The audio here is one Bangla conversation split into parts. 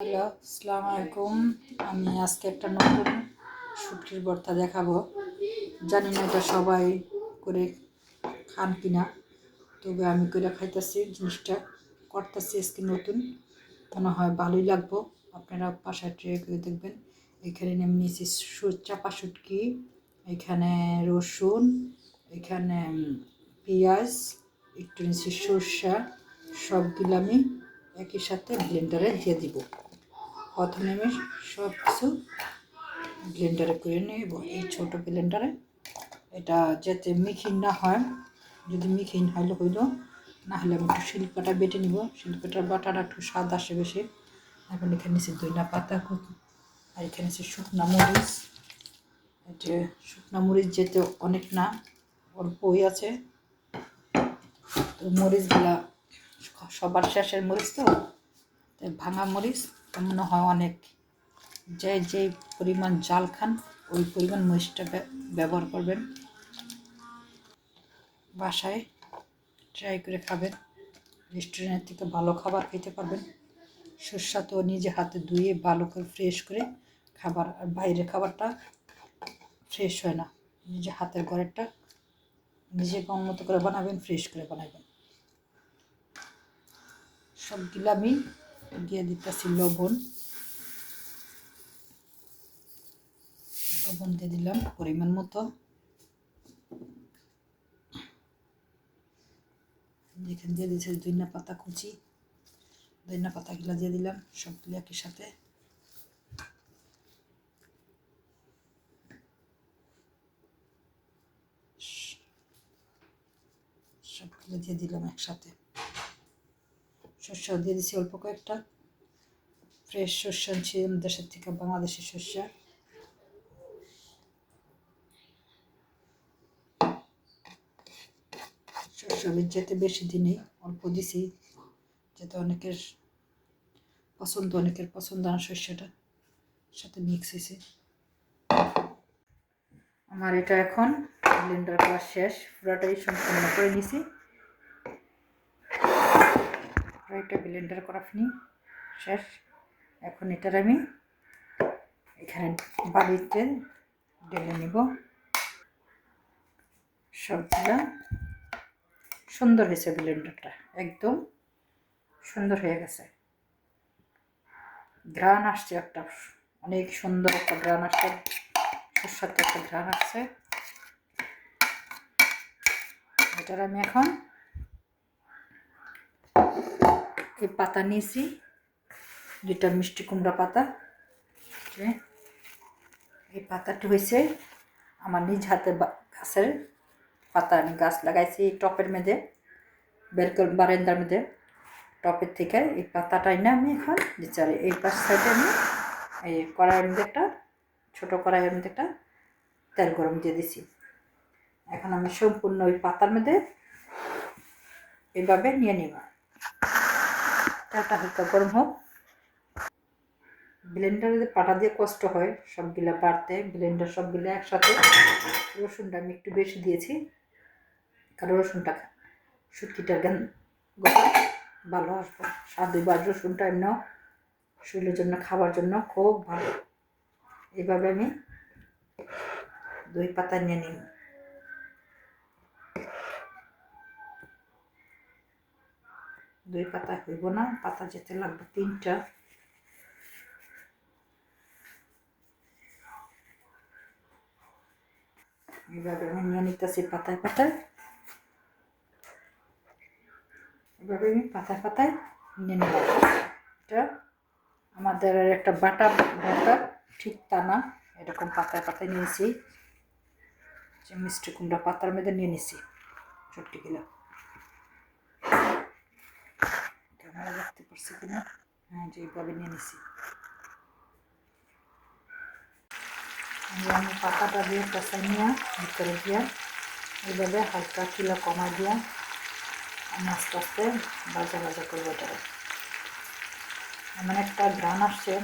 হ্যালো, আসসালামু আলাইকুম। আমি আজকে একটা নতুন শুটকির ভর্তা দেখাবো। জানি না এটা সবাই করে খান কিনা, তবে আমি করে খাইতেছি। জিনিসটা করতেছি আজকে নতুন, মনে হয় ভালোই লাগবো। আপনারা বাসায় ট্রাই করে দেখবেন। এখানে আমি নিয়েছি চাপা শুটকি, এখানে রসুন, এখানে পেঁয়াজ, একটু নিয়েছি সরষা। সবগুলো আমি একই সাথে ব্লেন্ডারে দিয়ে দিব। প্রথমে আমি সব কিছু ব্লেন্ডারে করে নেব, এই ছোটো ব্লেন্ডারে। এটা যাতে মিহিন না হয়, যদি মিহিন হইলে হইল, না হলে আমি একটু শিলপাটা বেটে নিব। শিলপাটার বাটাটা একটু স্বাদ আসে বেশি। এখন এখানে নিচে ধনিয়া পাতা, আর এখানে নিচে শুকনা মরিচ। এটা শুকনা মরিচ যেতে অনেক না, অল্পই আছে। তো মরিচগুলা সবার শেষের মরিচ, তো ভাঙা মরিচ মনে হয় অনেক। যে পরিমাণ জাল খান ওই পরিমাণ মরিচটা ব্যবহার করবেন। বাসায় ট্রাই করে খাবেন, রেস্টুরেন্ট থেকে ভালো খাবার খেতে পারবেন। সুস্বাদু নিজে হাতে ধুয়ে ভালো করে ফ্রেশ করে খাবার, আর বাইরের খাবারটা ফ্রেশ হয় না। নিজে হাতের ঘরেরটা নিজে মন মতো করে বানাবেন, ফ্রেশ করে বানাবেন। সবগুলো আমি দিয়ে দিতেছি লবণ দিয়ে দিলাম পরিমাণ মতো। এখানে দিয়ে দিয়েছি ধনিয়া পাতা কুচি, ধনিয়া পাতাগুলো দিয়ে দিলাম সবগুলো একই সাথে। সবগুলো দিয়ে দিলাম একসাথে। সর্ষেও দিয়ে দিচ্ছি অল্প কয়েকটা, ফ্রেশ সর্ষে আনছি দেশের থেকে, বাংলাদেশি সর্ষে। সর্ষে বীজ যেতে বেশি দিনই অল্প দিছি, যাতে অনেকের পছন্দ না সর্ষেটা সাথে মিক্স হয়েছে। আমার এটা এখন ব্লেন্ডার করা শেষ, পুরোটাই সম্পূর্ণ করে নিছি। এটা ব্লেন্ডার করা শেষ। এখন এটার আমি এখানে বাড়িতে ঢেলে নিব। সবগুলা সুন্দর হয়েছে, ব্লেন্ডারটা একদম সুন্দর হয়ে গেছে। ঘ্রাণ আসছে একটা, অনেক সুন্দর একটা ঘ্রাণ আসছে, সুস্বাদু একটা ঘ্রাণ আসছে। এটার আমি এখন এই পাতা নিয়েছি, দুইটা মিষ্টি কুমড়া পাতা। এই পাতাটি হয়েছে আমার নিজ হাতে গাছের পাতা, আমি গাছ লাগাইছি টপের মধ্যে, বারান্দার মধ্যে। টপের থেকে এই পাতাটাই না আমি এখন দিচ্ছি। আর এই পাশ সাইডে আমি এই কড়াইয়ের মধ্যে একটা, ছোটো কড়াইয়ের মধ্যে একটা তেল গরম দিয়ে দিছি। এখন আমি সম্পূর্ণ ওই পাতার মধ্যে এইভাবে নিয়ে নেব। তেলটা হালকা গরম হোক। ব্লেন্ডারে পাটা দিয়ে কষ্ট হয় সবগুলা বাড়তে, ব্লেন্ডার সবগুলো একসাথে। রসুনটা আমি একটু বেশি দিয়েছি, কারণ রসুনটা শুটকিটার ভালো আসবে। স্বাদু বা রসুনটা এমনিও শরীরের জন্য, খাবার জন্য খুব ভালো। এইভাবে আমি 2 পাতা নিয়ে নিই। 2 পাতা হইব না, পাতা যেতে লাগবে 3টা। এইভাবে আমি নিয়ে নিতেছি পাতায় পাতায়। এভাবে আমি পাতায় পাতায় নিয়ে নিলাম। এটা আমাদের একটা বাটা ঠিক তা না, এরকম পাতায় পাতায় নিয়েছি। যে মিষ্টি কুমড়া পাতার মধ্যে নিয়ে নিছি শুটকিগুলো। ক্যামেরা দেখতে পারছি কিনা, হ্যাঁ, যে এইভাবে নিয়ে নিছি। আমি পাতাটা দিয়ে কষাই নিয়ে ভিতরে দিয়ে এইভাবে হালকা চুলা কমাই দিয়ে আমি আস্তে আস্তে ভাজা করবো। এটারে এমন একটা ঘ্রাণ আসছে,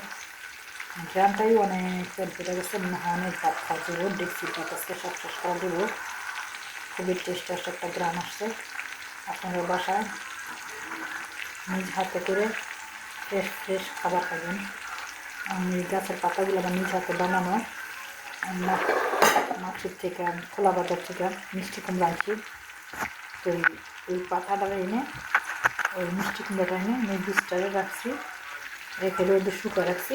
ঘ্রাণটাই অনেক তেল পেটে গেছে, মনে হয় অনেক ভাত খাওয়া দেবো। দেখছি ভাত আজকে সব শেষ করা দেবো। খুবই টেস্ট আসছে, একটা ঘ্রাণ আসছে। আপনাদের বাসায় নিজ হাতে করে ফ্রেশ ফ্রেশ খাবার খাবেন। আমি গাছের পাতাগুলো আমার নিজ হাতে বানানো, মাছের থেকে খোলা বাজার থেকে মিষ্টি কুমড়া আনছি। তো এই পাতাটা এনে ওই মিষ্টি কুমড়াটা এনে আমি বীজটারে রাখছি, রেখে রোদে শুকিয়ে রাখছি।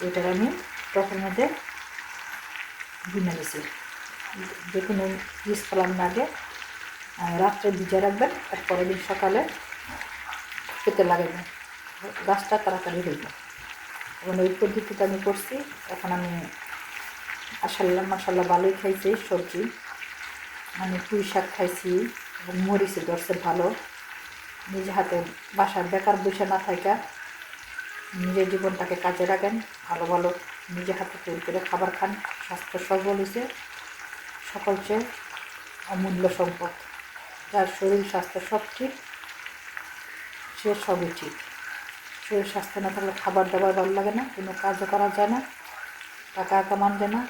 ওইটার আমি টকের মধ্যে ভুনে নিয়েছি। যে কোনো বীজ ফেলানোর আগে রাত্রে ভিজে রাখবেন, আর পরের দিন সকালে খেতে লাগাবেন, গাছটা তাড়াতাড়ি হইব। এবং ওই পদ্ধতিটা আমি করছি। এখন আমি মাসাল্লাহ ভালোই খাইছি সবজি। আমি পুঁই শাক খাইছি এবং মরিচে ধরছে ভালো। নিজে হাতে বাসার বেকার বসে না থাকা নিজের জীবনটাকে কাজে রাখেন, ভালো ভালো নিজে হাতে তৈরি করে খাবার খান। স্বাস্থ্য সবল হয়েছে সকল চেয়ে অমূল্য সম্পদ। যার শরীর স্বাস্থ্য সব ঠিক, সে সবই ঠিক। শরীর স্বাস্থ্য না থাকলে খাবার দাবার ভালো লাগে না, কোনো কাজও করা যায় না, টাকা কামান যায় না।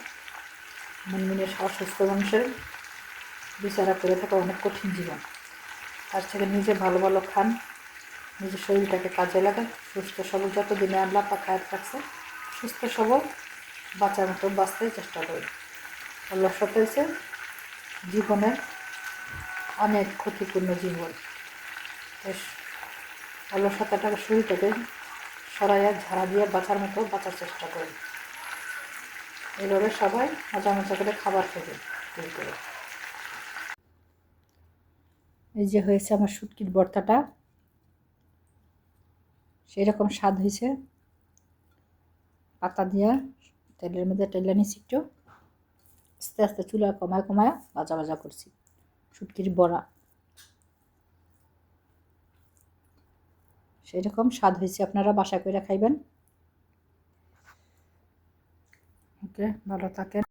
মনমিনে অসুস্থ মানুষের বিচারা করে থাকা অনেক কঠিন জীবন। তার থেকে নিজে ভালো ভালো খান, নিজের শরীরটাকে কাজে লাগান। সুস্থ সবল যতদিনে আল্লাহ পাক হায়াত রাখছে, সুস্থ সবল বাঁচার মতো বাঁচতে চেষ্টা করি। অলসতা হয়েছে জীবনের অনেক ক্ষতিপূর্ণ জীবন। অলসতাটাকে শরীরটাকে সরাইয়া ঝাড়া দিয়ে বাঁচার মতো বাঁচার চেষ্টা করি। এইভাবে সবাই মজা মজা করে খাবার খেতে তৈরি করে। এই যে হয়েছে আমার শুটকির ভর্তাটা, সেরকম স্বাদ হয়েছে। পাতা দিয়া তেলের মধ্যে টেলে নিচ্ছি একটু, আস্তে আস্তে চুলা কমায় কমায় ভাজা ভাজা করছি শুটকির বড়া। সেরকম স্বাদ হয়েছে, আপনারা বাসা করে খাইবেন। ওকে, ভালো থাকেন।